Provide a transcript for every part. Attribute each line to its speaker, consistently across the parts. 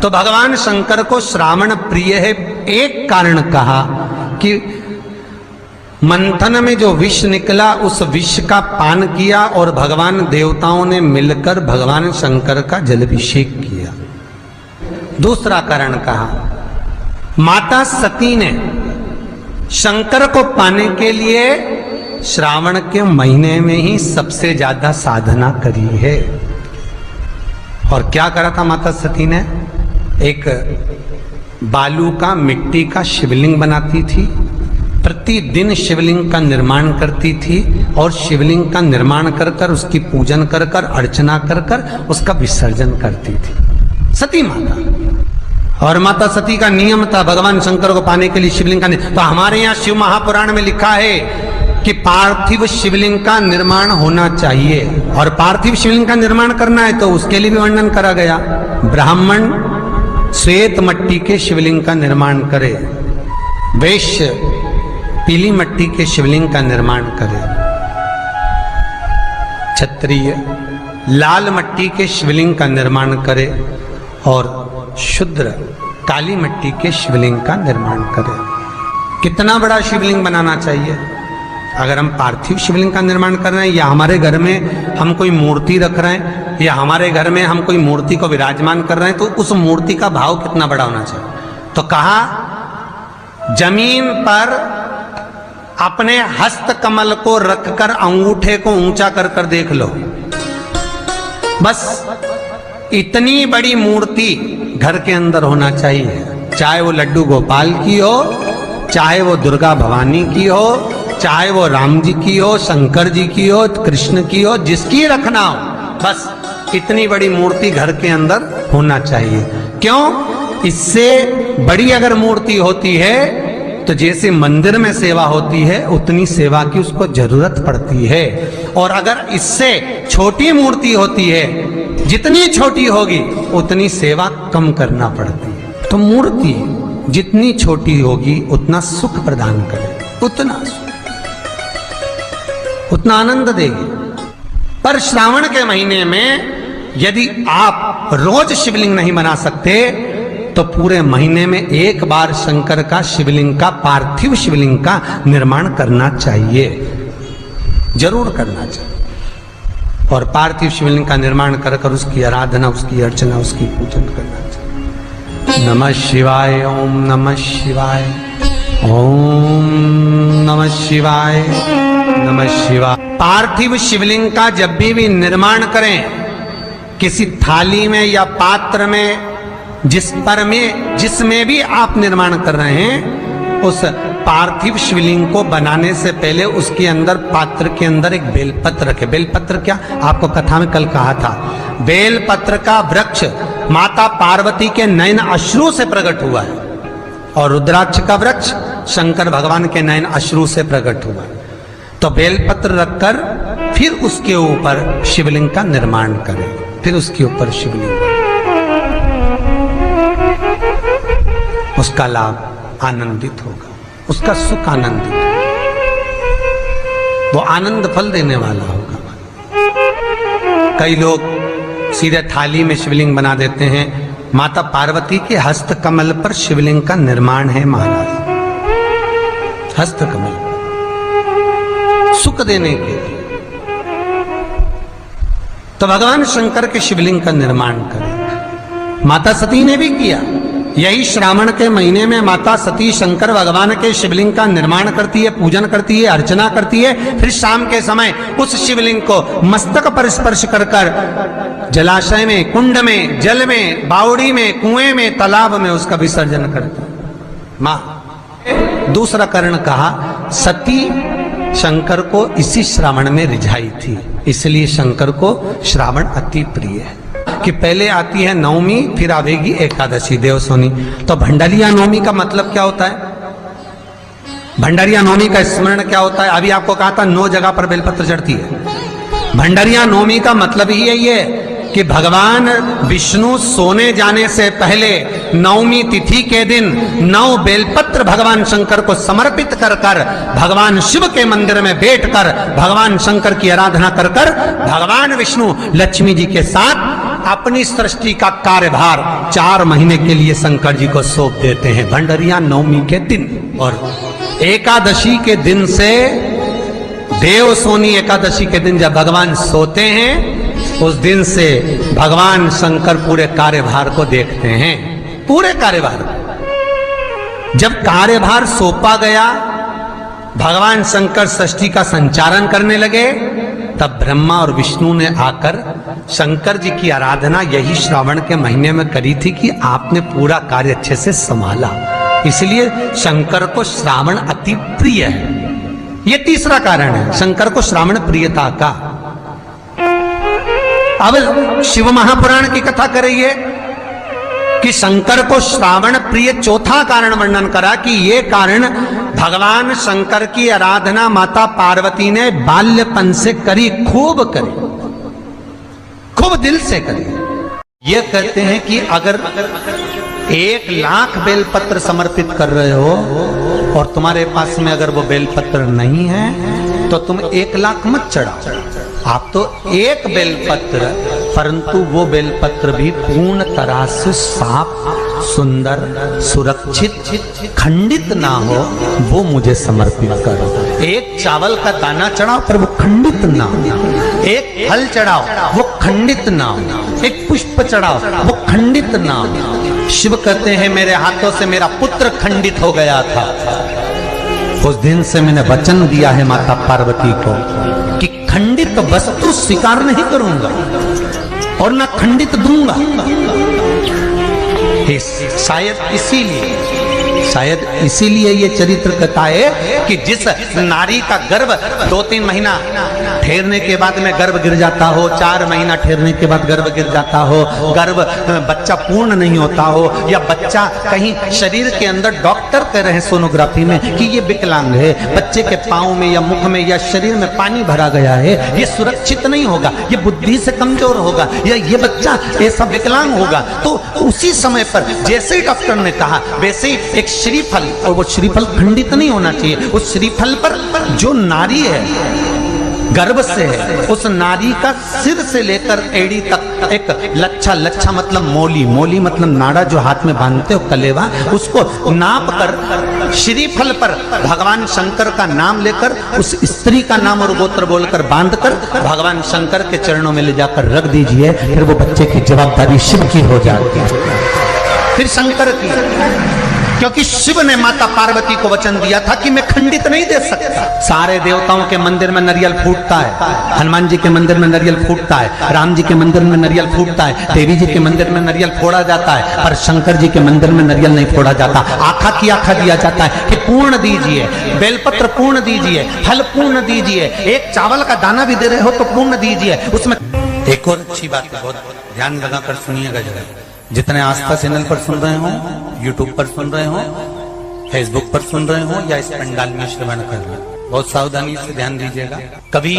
Speaker 1: तो भगवान शंकर को श्रावण प्रिय है। एक कारण कहा कि मंथन में जो विष निकला उस विष का पान किया और भगवान देवताओं ने मिलकर भगवान शंकर का जलाभिषेक किया। दूसरा कारण कहा, माता सती ने शंकर को पाने के लिए श्रावण के महीने में ही सबसे ज्यादा साधना करी है। और क्या करा था माता सती ने? एक बालू का, मिट्टी का शिवलिंग बनाती थी, प्रतिदिन शिवलिंग का निर्माण करती थी और शिवलिंग का निर्माण कर कर उसकी पूजन कर कर अर्चना कर कर उसका विसर्जन करती थी सती माता। और माता सती का नियम था भगवान शंकर को पाने के लिए शिवलिंग का। तो हमारे यहाँ शिव महापुराण में लिखा है कि पार्थिव शिवलिंग का निर्माण होना चाहिए, और पार्थिव शिवलिंग का निर्माण करना है तो उसके लिए भी वर्णन करा गया। ब्राह्मण श्वेत मट्टी के शिवलिंग का निर्माण करे, वैश्य पीली मट्टी के शिवलिंग का निर्माण करे, क्षत्रिय लाल मट्टी के शिवलिंग का निर्माण करे और शूद्र काली मट्टी के शिवलिंग का निर्माण करे। कितना बड़ा शिवलिंग बनाना चाहिए? अगर हम पार्थिव शिवलिंग का निर्माण कर रहे हैं या हमारे घर में हम कोई मूर्ति रख रहे हैं या हमारे घर में हम कोई मूर्ति को विराजमान कर रहे हैं, तो उस मूर्ति का भाव कितना बड़ा होना चाहिए? तो कहा, जमीन पर अपने हस्त कमल को रखकर अंगूठे को ऊंचा कर कर देख लो, बस इतनी बड़ी मूर्ति घर के अंदर होना चाहिए। चाहे वो लड्डू गोपाल की हो, चाहे वो दुर्गा भवानी की हो, चाहे वो राम जी की हो, शंकर जी की हो, कृष्ण की हो, जिसकी रखना हो, बस इतनी बड़ी मूर्ति घर के अंदर होना चाहिए। क्यों? इससे बड़ी अगर मूर्ति होती है तो जैसे मंदिर में सेवा होती है उतनी सेवा की उसको जरूरत पड़ती है, और अगर इससे छोटी मूर्ति होती है, जितनी छोटी होगी उतनी सेवा कम करना पड़ती है। तो मूर्ति जितनी छोटी होगी उतना सुख प्रदान करे, उतना आनंद देगी। पर श्रावण के महीने में यदि आप रोज शिवलिंग नहीं बना सकते तो पूरे महीने में एक बार शंकर का शिवलिंग का, पार्थिव शिवलिंग का निर्माण करना चाहिए, जरूर करना चाहिए। और पार्थिव शिवलिंग का निर्माण कर कर उसकी आराधना, उसकी अर्चना, उसकी पूजन करना चाहिए। नमः शिवाय, ओम नमः शिवाय, ओम नमः शिवाय, नमः शिवाय। पार्थिव शिवलिंग का जब भी निर्माण करें, किसी थाली में या पात्र में, जिसमें भी आप निर्माण कर रहे हैं, उस पार्थिव शिवलिंग को बनाने से पहले उसके अंदर, पात्र के अंदर एक बेलपत्र रखे। बेलपत्र क्या? आपको कथा में कल कहा था, बेलपत्र का वृक्ष माता पार्वती के नयन अश्रु से प्रकट हुआ है, और रुद्राक्ष का वृक्ष शंकर भगवान के नयन अश्रु से प्रकट हुआ है। तो बेलपत्र रखकर फिर उसके ऊपर शिवलिंग का निर्माण करें, फिर उसके ऊपर शिवलिंग, उसका लाभ आनंदित होगा, उसका सुख आनंदित होगा, वो आनंद फल देने वाला होगा। कई लोग सीधे थाली में शिवलिंग बना देते हैं। माता पार्वती के हस्त कमल पर शिवलिंग का निर्माण है महाराज, हस्त कमल सुख देने के लिए। तो भगवान शंकर के शिवलिंग का निर्माण करें। माता सती ने भी किया। यही श्रावण के महीने में माता सती शंकर भगवान के शिवलिंग का निर्माण करती है, पूजन करती है, अर्चना करती है। फिर शाम के समय उस शिवलिंग को मस्तक पर स्पर्श कर कर जलाशय में, कुंड में, जल में, बावड़ी में, कुएं में, तालाब में उसका विसर्जन करती है मां। दूसरा कारण कहा, सती शंकर को इसी श्रावण में रिझाई थी, इसलिए शंकर को श्रावण अति प्रिय है। कि पहले आती है नवमी, फिर आवेगी एकादशी, देवसोनी। तो भंडारिया नवमी का मतलब क्या होता है? भंडारिया नवमी का स्मरण क्या होता है? अभी आपको कहा था 9 जगह पर बेलपत्र चढ़ती है। भंडारिया नवमी का मतलब ही यही है कि भगवान विष्णु सोने जाने से पहले नवमी तिथि के दिन 9 बेलपत्र भगवान शंकर को समर्पित कर कर भगवान शिव के मंदिर में बैठकर भगवान शंकर की आराधना कर कर भगवान विष्णु लक्ष्मी जी के साथ अपनी सृष्टि का कार्यभार 4 महीने के लिए शंकर जी को सौंप देते हैं भंडरिया नवमी के दिन। और एकादशी के दिन से, देव सोनी एकादशी के दिन जब भगवान सोते हैं, उस दिन से भगवान शंकर पूरे कार्यभार को देखते हैं, पूरे कार्यभार। जब कार्यभार सौंपा गया, भगवान शंकर सृष्टि का संचालन करने लगे, तब ब्रह्मा और विष्णु ने आकर शंकर जी की आराधना यही श्रावण के महीने में करी थी कि आपने पूरा कार्य अच्छे से संभाला, इसलिए शंकर को श्रावण अति प्रिय है। ये तीसरा कारण है शंकर को श्रावण प्रियता का। अब शिव महापुराण की कथा करिए कि शंकर को श्रावण प्रिय चौथा कारण वर्णन करा कि ये कारण भगवान शंकर की आराधना माता पार्वती ने बाल्यपन से करी, खूब करी, खूब दिल से करी। ये कहते हैं कि अगर 1,00,000 बेलपत्र समर्पित कर रहे हो और तुम्हारे पास में अगर वो बेलपत्र नहीं है तो तुम 1,00,000 मत चढ़ाओ, आप तो 1 बेलपत्र, परंतु वो बेलपत्र भी पूर्ण तरह से साफ, सुंदर, सुरक्षित, खंडित ना हो, वो मुझे समर्पित करो। 1 चावल का दाना चढ़ाओ पर वो खंडित ना हो, 1 फल चढ़ाओ वो खंडित ना हो, 1 पुष्प चढ़ाओ वो खंडित ना हो। शिव कहते हैं मेरे हाथों से मेरा पुत्र खंडित हो गया था, उस दिन से मैंने वचन दिया है माता पार्वती को कि खंडित वस्तु स्वीकार नहीं करूंगा और ना खंडित दूंगा। शायद इसीलिए ये चरित्र कथा है कि जिस नारी का गर्भ 2-3 महीना ठहरने के बाद में गर्भ गिर जाता हो, 4 महीना ठहरने के बाद गर्भ गिर जाता हो, गर्भ बच्चा पूर्ण नहीं होता हो, या बच्चा कहीं शरीर के अंदर डॉक्टर कह रहे हैं सोनोग्राफी में कि ये विकलांग है, बच्चे के पाँव में या मुख में या शरीर में पानी भरा गया है, ये सुरक्षित नहीं होगा, ये बुद्धि से कमजोर होगा, या ये बच्चा ऐसा विकलांग होगा, तो उसी समय पर जैसे ही डॉक्टर ने कहा वैसे ही एक श्रीफल, और वो श्रीफल खंडित नहीं होना चाहिए, उस श्रीफल पर जो नारी है गर्भ से है, उस नारी का सिर से लेकर एड़ी तक एक लच्छा मतलब मोली मतलब नाड़ा जो हाथ में बांधते हो कलेवा, उसको नाप कर श्रीफल पर भगवान शंकर का नाम लेकर उस स्त्री का नाम और गोत्र बोलकर बांधकर भगवान शंकर के चरणों में ले जाकर रख दीजिए, फिर वो बच्चे की जवाबदारी शिव की हो जाती है, फिर शंकर की, क्योंकि शिव ने माता पार्वती को वचन दिया था कि मैं खंडित नहीं दे सकता। सारे देवताओं के मंदिर में नारियल फूटता है, हनुमान जी के मंदिर में नारियल फूटता है, राम जी के मंदिर में नारियल फूटता है, देवी जी के मंदिर में नारियल फोड़ा जाता है, पर शंकर जी के मंदिर में नारियल नहीं फोड़ा जाता। आखा की आखा दिया जाता है कि पूर्ण दीजिए, बेलपत्र पूर्ण दीजिए, फल पूर्ण दीजिए, 1 चावल का दाना भी दे रहे हो तो पूर्ण दीजिए। उसमें एक और अच्छी बात है, बहुत ध्यान लगाकर सुनिएगा जरा, जितने आस्था चैनल पर सुन रहे हो, यूट्यूब पर सुन रहे हो, फेसबुक पर सुन रहे हो, या इस पंडाल में श्रवण कर रहे हो, बहुत सावधानी से ध्यान दीजिएगा। कभी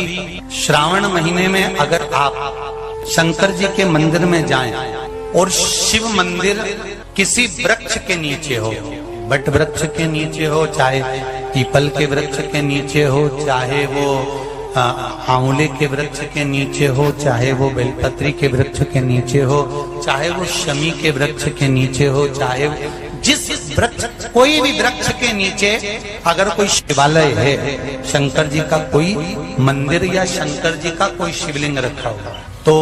Speaker 1: श्रावण महीने में अगर आप शंकर जी के मंदिर में जाएं और शिव मंदिर किसी वृक्ष के नीचे हो, बट वृक्ष के नीचे हो, चाहे पीपल के वृक्ष के नीचे हो, चाहे वो आंवले के वृक्ष के नीचे हो, चाहे वो बेलपत्री के वृक्ष के नीचे हो, चाहे वो शमी के वृक्ष के नीचे हो, चाहे जिस वृक्ष, कोई भी वृक्ष के नीचे अगर कोई शिवालय है, शंकर जी का कोई मंदिर या शंकर जी का कोई शिवलिंग रखा हुआ, तो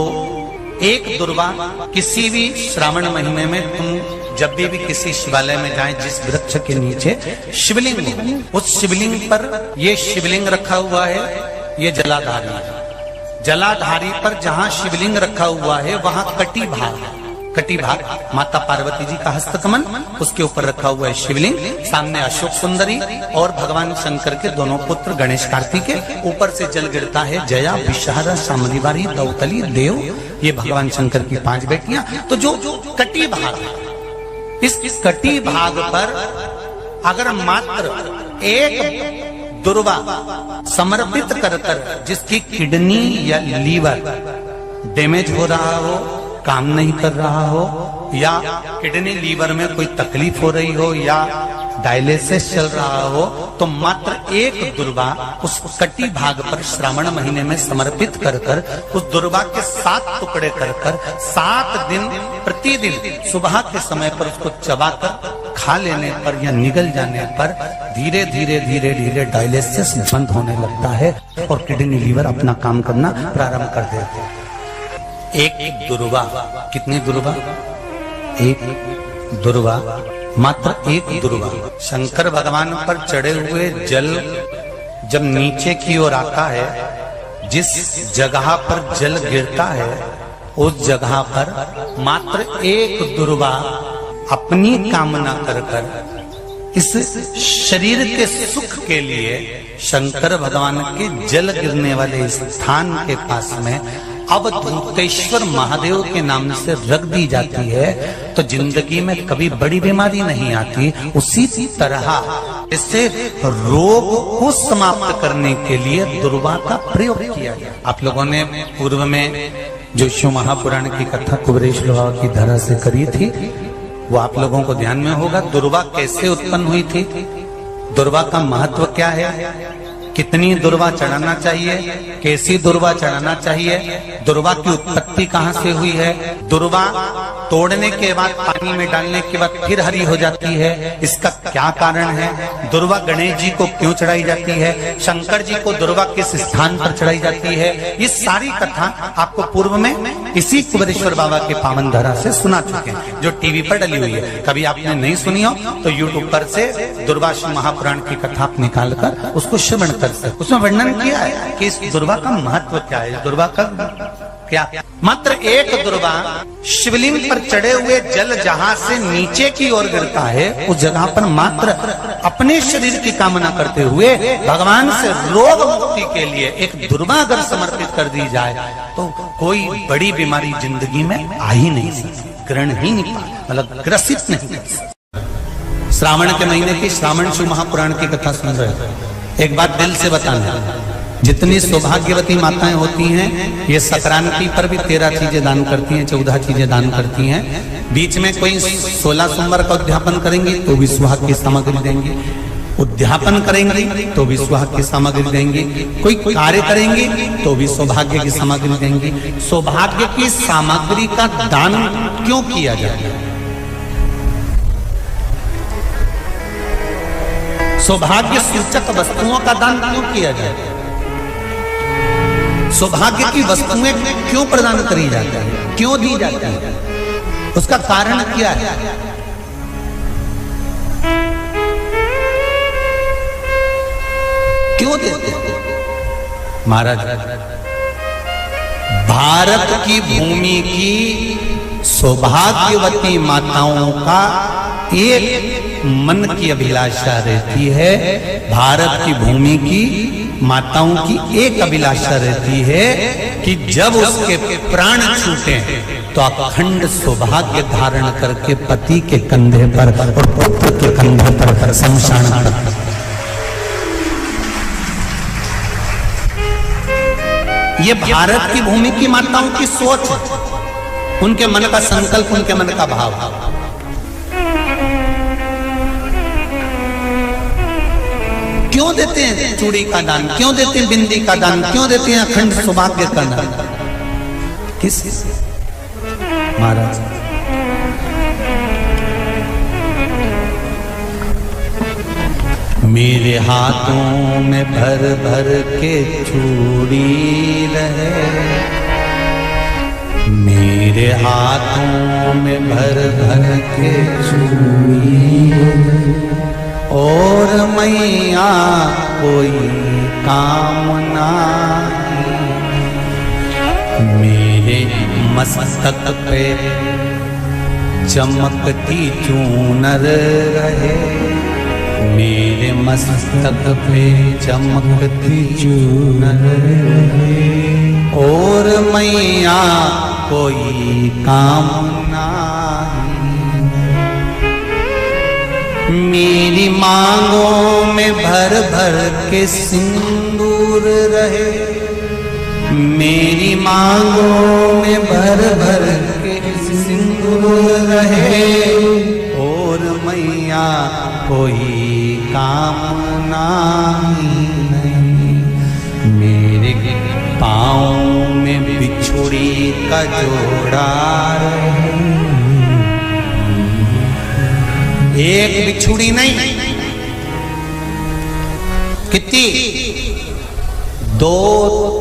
Speaker 1: एक दुर्वा किसी भी श्रावण महीने में तुम जब भी किसी शिवालय में जाएं, जिस वृक्ष के नीचे शिवलिंग हो, उस शिवलिंग पर ये शिवलिंग रखा हुआ है, ये जलाधारी है। जलाधारी पर जहां शिवलिंग रखा हुआ है वहां कटी भाग माता पार्वती जी का हस्तकमल, उसके ऊपर रखा हुआ है शिवलिंग, सामने अशोक सुंदरी और भगवान शंकर के दोनों पुत्र गणेश कार्तिकेय, ऊपर से जल गिरता है जया, विषहारा, सामरीवारी, दौतली, देव, ये भगवान शंकर की 5 बेटियां। तो जो कटी भाग है, इस कटी भाग पर अगर मात्र एक दुर्वा समर्पित कर जिसकी किडनी या लीवर डैमेज हो रहा हो, काम नहीं कर रहा हो, या किडनी लीवर में कोई तकलीफ हो रही हो, या डायलिसिस चल रहा हो, तो मात्र एक दुर्वा उस कटी भाग पर श्रावण महीने में समर्पित कर कर उस दुर्वा के 7 टुकड़े कर कर 7 दिन प्रतिदिन सुबह के समय पर उसको चबाकर खा लेने पर या निगल जाने पर धीरे धीरे धीरे धीरे डायलिसिस बंद होने लगता है और किडनी लीवर अपना काम करना प्रारंभ कर देते हैं। एक दुर्वा, कितनी दुर्वा? एक दुर्वा, मात्र एक दुर्वा। शंकर भगवान पर चढ़े हुए जल जब नीचे की ओर आता है, जिस जगह पर जल गिरता है उस जगह पर मात्र एक दुर्वा अपनी कामना कर कर इस शरीर के सुख के लिए शंकर भगवान के जल गिरने वाले स्थान के पास में अवधूतेश्वर महादेव के नाम से रख दी जाती है, तो जिंदगी में कभी बड़ी बीमारी नहीं आती। उसी तरह इससे रोग को समाप्त करने के लिए दुर्वा का प्रयोग किया गया। आप लोगों ने पूर्व में जो शिव महापुराण की कथा कुबेरेश लोहा की धरा से करी थी, वो आप लोगों को ध्यान में होगा। दुर्वा कैसे उत्पन्न हुई थी, दुर्वा का महत्व क्या है, कितनी दुर्वा चढ़ाना चाहिए, कैसी दुर्वा चढ़ाना चाहिए, दुर्वा की उत्पत्ति कहाँ से हुई है, दुर्वा तोड़ने के बाद पानी में डालने के बाद फिर हरी हो जाती है, इसका क्या कारण है, दुर्वा गणेश जी को क्यों चढ़ाई जाती है, शंकर जी को दुर्वा किस स्थान पर चढ़ाई जाती है, ये सारी कथा आपको पूर्व में इसी कुबेरेश्वर बाबा के पावन धरा से सुना चुके हैं, जो टीवी पर डली हुई है। कभी आपने नहीं सुनी हो तो यूट्यूब पर से दुर्वा शिव महापुराण की कथा आप निकाल कर उसको श्रवण कर सकते। उसमें वर्णन किया है कि इस दुर्वा का महत्व क्या है, दुर्वा का क्या। मात्र एक दुर्वा शिवलिंग पर चढ़े हुए जल जहां से नीचे की ओर गिरता है, उस जगह पर मात्र अपने शरीर की कामना करते हुए भगवान से रोग मुक्ति के लिए एक दुर्वा अगर समर्पित कर दी जाए तो कोई बड़ी बीमारी जिंदगी में आ ही नहीं सकती, ग्रहण ही नहीं, मतलब ग्रसित नहीं कर सकती। श्रावण के महीने की श्रावण शिव महापुराण की कथा सुन रहे हैं। एक बात दिल से बताना, जितनी सौभाग्यवती माताएं होती हैं ये संक्रांति पर भी 13 चीजें दान करती हैं, 14 चीजें दान करती हैं। बीच में कोई 16 सोमवार का उद्यापन करेंगी तो भी सुहाग की सामग्री देंगी, उद्यापन करेंगी तो भी सुहाग की सामग्री देंगी, कोई कार्य करेंगी तो भी सौभाग्य की सामग्री देंगी। सौभाग्य की सामग्री का दान क्यों किया जाए, सौभाग्य सूचक वस्तुओं का दान क्यों किया जाए, सौभाग्य की वस्तुएं क्यों प्रदान करी जाती है, क्यों दी जाती है, उसका कारण क्या है। क्यों देते हैं महाराज? भारत की भूमि की सौभाग्यवती माताओं का एक मन की अभिलाषा रहती है, भारत की भूमि की माताओं की एक अभिलाषा रहती है कि जब उसके प्राण छूटे तो अखंड सौभाग्य धारण करके पति के कंधे पर और पुत्र के कंधे पर शमशान पर। ये भारत की भूमि की माताओं की सोच है, उनके मन का संकल्प, उनके मन का भाव। क्यों देते हैं चूड़ी का दान, क्यों देते हैं बिंदी का दान, क्यों देते हैं अखंड सौभाग्य का दान, किस महाराज? मेरे हाथों में भर भर के चूड़ी रहे, मेरे हाथों में भर भर के चूड़ी, और मैया कोई कामना मेरे मस्तक पे चमकती चूनर रहे, मेरे मस्तक पे चमकती चूनर रहे, और मैया कोई कामना मेरी मांगों में भर भर के सिंदूर रहे, मेरी मांगों में भर भर के सिंदूर रहे, और मैया कोई कामना नहीं, मेरे पाँव में बिछुड़ी का जोड़ा रहे। एक बिछुड़ी नहीं, कितनी? 2,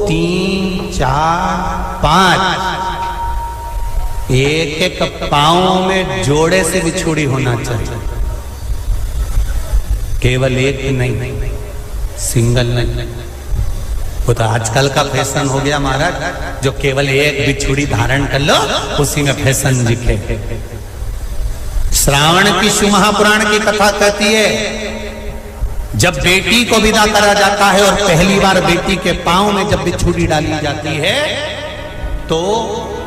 Speaker 1: 3, 4, 5। एक एक पाँव में जोड़े से बिछुड़ी होना चाहिए, केवल एक नहीं, सिंगल नहीं। वो तो आजकल का फैशन हो गया महाराज, जो केवल एक बिछुड़ी धारण कर लो उसी में फैशन दिखे। श्रावण की शिव महापुराण की कथा कहती है, जब बेटी को विदा करा जाता है और पहली बार बेटी के पांव में जब बिछुड़ी डाली जाती है तो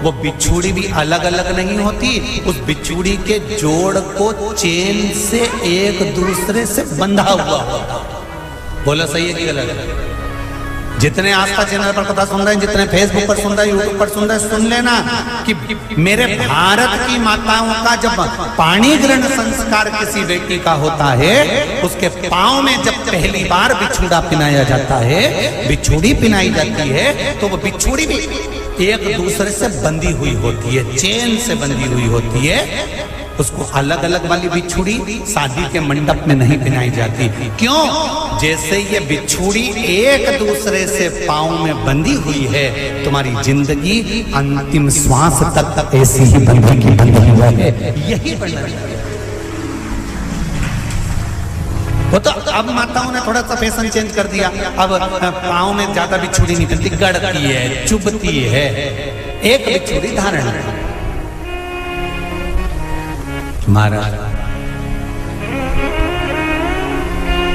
Speaker 1: वो बिछुड़ी भी अलग अलग नहीं होती, उस बिछुड़ी के जोड़ को चेन से एक दूसरे से बंधा हुआ होता। बोला सही है कि गलत है? जितने आस्था चैनल पर कथा सुन रहे हैं, जितने फेसबुक पर सुन रहे हैं, यूट्यूब पर सुन रहे हैं, सुन लेना कि मेरे भारत की माताओं का जब पाणी ग्रहण संस्कार किसी बेटी का होता है, उसके पांव में जब पहली बार बिछुड़ा पिनाया जाता है, बिछुड़ी पिनाई जाती है, तो वो बिछुड़ी भी एक दूसरे से बंधी हुई होती है, चेन से बंधी हुई होती है। उसको अलग अलग वाली बिछुड़ी शादी के मंडप में नहीं पिनाई जाती। क्यों? जैसे ये बिछुड़ी एक दूसरे से पांव में बंधी हुई है, तुम्हारी जिंदगी अंतिम श्वास तक ऐसी ही बंधी हुई है, यही बनना चाहिए। वो तो अब माताओं ने थोड़ा सा फैशन चेंज कर दिया, अब पांव में ज्यादा बिछुड़ी नहीं पहनती, गड़ती है, चुभती है, एक बिछुड़ी धारण है। महाराज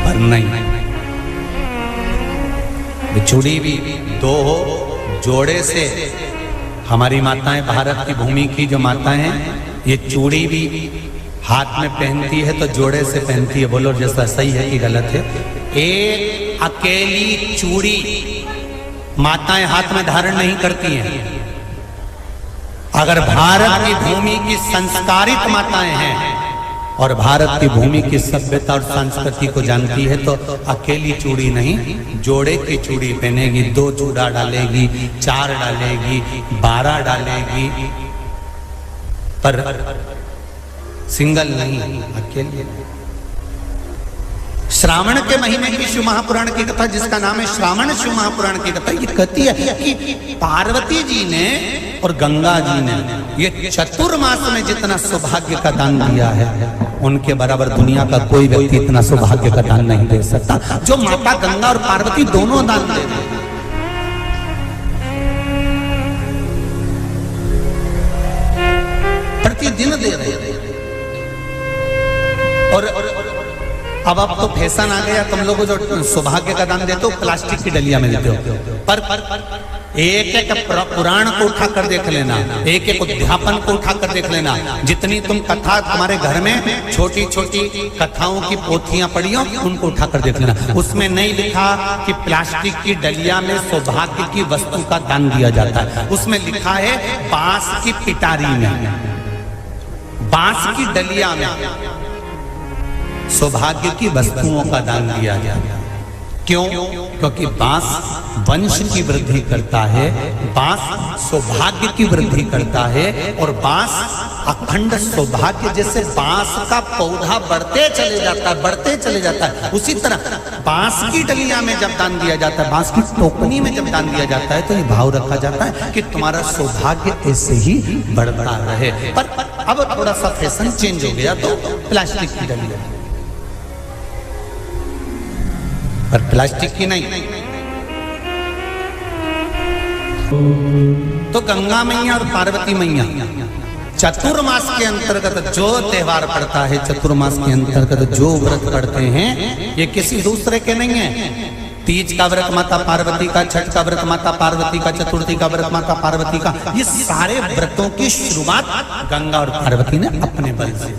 Speaker 1: पर नहीं, बिछुड़ी भी 2 हो, जोड़े से। हमारी माताएं, भारत की भूमि की जो माताएं हैं, ये चूड़ी भी हाथ में पहनती है तो जोड़े से पहनती है। बोलो जैसा सही है कि गलत है? एक अकेली चूड़ी माताएं हाथ में धारण नहीं करती हैं। अगर भारत की भूमि की संस्कारित माताएं हैं और भारत की भूमि की सभ्यता और संस्कृति को जानती है तो अकेली चूड़ी नहीं, जोड़े की चूड़ी पहनेगी, 2 चूड़ा डालेगी, 4 डालेगी, 12 डालेगी, पर सिंगल नहीं, अकेले। श्रावण के महीने की शिव महापुराण की कथा, जिसका नाम है श्रावण शिव महापुराण की कथा, ये कहती है कि पार्वती जी ने और गंगा जी ने ये चतुर्मास में जितना सौभाग्य का दान दिया है, उनके बराबर दुनिया का कोई व्यक्ति इतना सौभाग्य का दान नहीं दे सकता जो माता गंगा और पार्वती दोनों दान दे रहे हैं। प्रतिदिन दे रहे हैं। और अब तो फैशन आ गया, तुम लोगों जो सौभाग्य का दान देते हो प्लास्टिक की डलिया में देते हो, पर एक एक पुराण को उठा कर देख लेना, एक एक उद्यापन को उठा कर देख लेना, जितनी तुम कथा तुम्हारे घर में छोटी छोटी कथाओं की पोथियां पढ़ी हो, उनको उठा कर देख लेना। उसमें नहीं लिखा कि प्लास्टिक की डलिया में सौभाग्य की वस्तु का दान दिया जाता है, उसमें लिखा है बांस की पिटारी में, बांस की डलिया में सौभाग्य की वस्तुओं का दान दिया जाता है। क्यों? क्योंकि बांस वंश की वृद्धि करता है, बांस सौभाग्य की वृद्धि करता है, और बांस अखंड सौभाग्य, जैसे बांस का पौधा बढ़ते चले जाता है, बढ़ते चले जाता है, उसी तरह बांस की डलिया में जब दान दिया जाता है, बांस की टोकनी में जब दान दिया जाता है, तो ये भाव रखा जाता है कि तुम्हारा सौभाग्य ऐसे ही बढ़ता रहे। पर अब थोड़ा सा फैशन चेंज हो गया तो प्लास्टिक की डलिया, पर प्लास्टिक की नहीं। तो गंगा मैया और पार्वती मैया चतुर्मास के अंतर्गत जो त्योहार पड़ता है, चतुर्मास के अंतर्गत जो व्रत पड़ते हैं, ये किसी दूसरे के नहीं है। तीज का व्रत माता पार्वती का, छठ का व्रत माता पार्वती का, चतुर्थी का व्रत माता पार्वती का, ये सारे व्रतों की शुरुआत गंगा और पार्वती ने अपने बल से